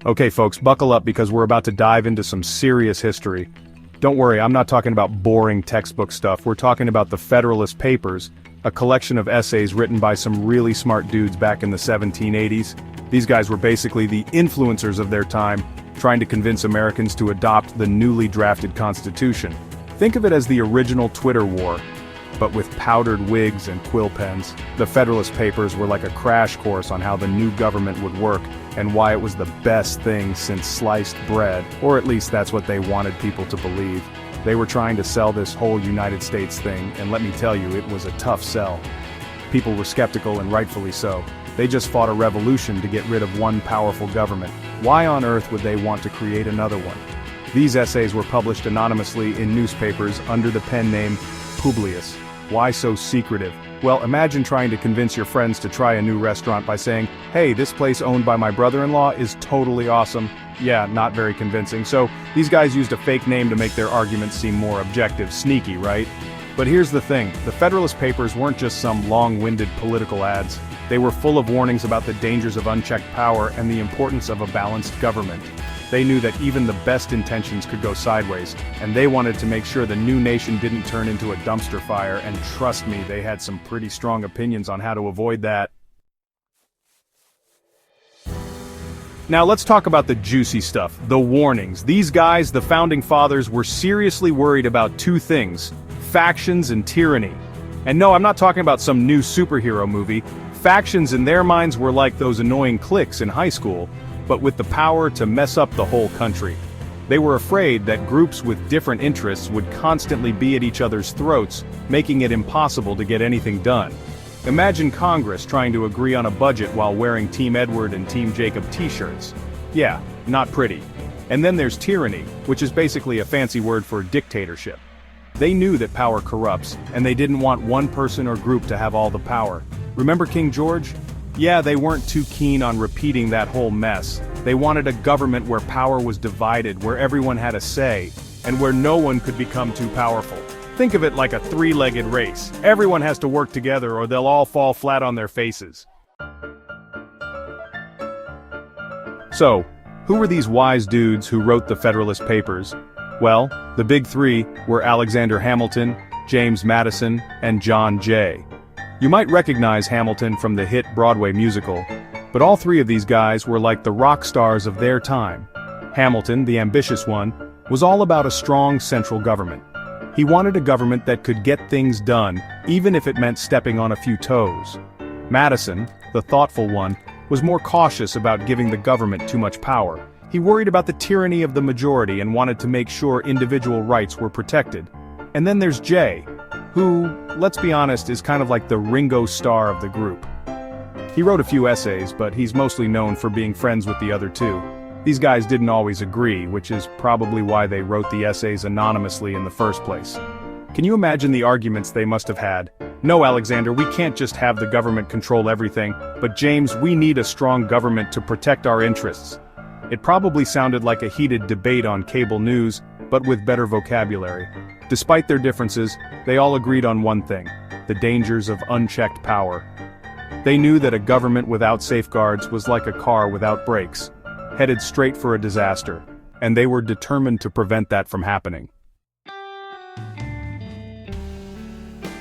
Okay folks, buckle up because we're about to dive into some serious history. Don't worry, I'm not talking about boring textbook stuff, we're talking about the Federalist Papers, a collection of essays written by some really smart dudes back in the 1780s. These guys were basically the influencers of their time, trying to convince Americans to adopt the newly drafted Constitution. Think of it as the original Twitter war, but with powdered wigs and quill pens. The Federalist Papers were like a crash course on how the new government would work, and why it was the best thing since sliced bread, or at least that's what they wanted people to believe. They were trying to sell this whole United States thing, and let me tell you, it was a tough sell. People were skeptical, and rightfully so. They just fought a revolution to get rid of one powerful government. Why on earth would they want to create another one? These essays were published anonymously in newspapers under the pen name Publius. Why so secretive? Well, imagine trying to convince your friends to try a new restaurant by saying, "Hey, this place owned by my brother-in-law is totally awesome." Yeah, not very convincing. So, these guys used a fake name to make their arguments seem more objective. Sneaky, right? But here's the thing, the Federalist Papers weren't just some long-winded political ads. They were full of warnings about the dangers of unchecked power and the importance of a balanced government. They knew that even the best intentions could go sideways, and they wanted to make sure the new nation didn't turn into a dumpster fire, and trust me, they had some pretty strong opinions on how to avoid that. Now let's talk about the juicy stuff, the warnings. These guys, the founding fathers, were seriously worried about two things: factions and tyranny. And no, I'm not talking about some new superhero movie. Factions in their minds were like those annoying cliques in high school, but with the power to mess up the whole country. They were afraid that groups with different interests would constantly be at each other's throats, making it impossible to get anything done. Imagine Congress trying to agree on a budget while wearing Team Edward and Team Jacob t-shirts. Yeah, not pretty. And then there's tyranny, which is basically a fancy word for dictatorship. They knew that power corrupts, and they didn't want one person or group to have all the power. Remember King George? Yeah, they weren't too keen on repeating that whole mess. They wanted a government where power was divided, where everyone had a say, and where no one could become too powerful. Think of it like a three-legged race. Everyone has to work together or they'll all fall flat on their faces. So, who were these wise dudes who wrote the Federalist Papers? Well, the big three were Alexander Hamilton, James Madison, and John Jay. You might recognize Hamilton from the hit Broadway musical, but all three of these guys were like the rock stars of their time. Hamilton, the ambitious one, was all about a strong central government. He wanted a government that could get things done, even if it meant stepping on a few toes. Madison, the thoughtful one, was more cautious about giving the government too much power. He worried about the tyranny of the majority and wanted to make sure individual rights were protected. And then there's Jay, who, let's be honest, is kind of like the Ringo Starr of the group. He wrote a few essays, but he's mostly known for being friends with the other two. These guys didn't always agree, which is probably why they wrote the essays anonymously in the first place. Can you imagine the arguments they must have had? "No, Alexander, we can't just have the government control everything, but James, we need a strong government to protect our interests." It probably sounded like a heated debate on cable news, but with better vocabulary. Despite their differences, they all agreed on one thing: the dangers of unchecked power. They knew that a government without safeguards was like a car without brakes, headed straight for a disaster, and they were determined to prevent that from happening.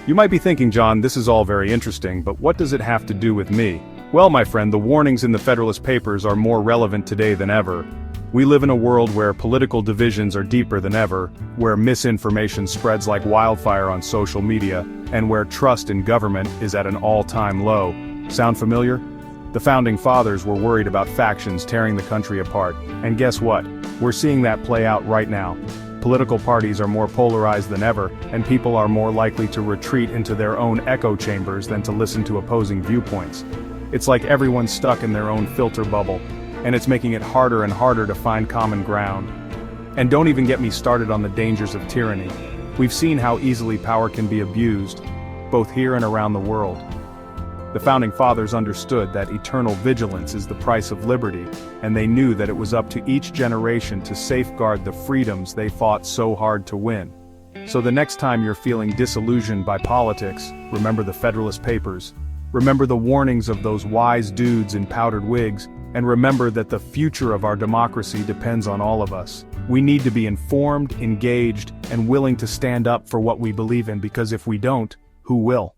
You might be thinking, John, this is all very interesting, but what does it have to do with me? Well, my friend, the warnings in the Federalist Papers are more relevant today than ever. We live in a world where political divisions are deeper than ever, where misinformation spreads like wildfire on social media, and where trust in government is at an all-time low. Sound familiar? The founding fathers were worried about factions tearing the country apart, and guess what? We're seeing that play out right now. Political parties are more polarized than ever, and people are more likely to retreat into their own echo chambers than to listen to opposing viewpoints. It's like everyone's stuck in their own filter bubble, and it's making it harder and harder to find common ground. And don't even get me started on the dangers of tyranny. We've seen how easily power can be abused, both here and around the world. The founding fathers understood that eternal vigilance is the price of liberty, and they knew that it was up to each generation to safeguard the freedoms they fought so hard to win. So the next time you're feeling disillusioned by politics, remember the Federalist Papers. Remember the warnings of those wise dudes in powdered wigs, And remember that the future of our democracy depends on all of us. We need to be informed, engaged, and willing to stand up for what we believe in, because if we don't, who will?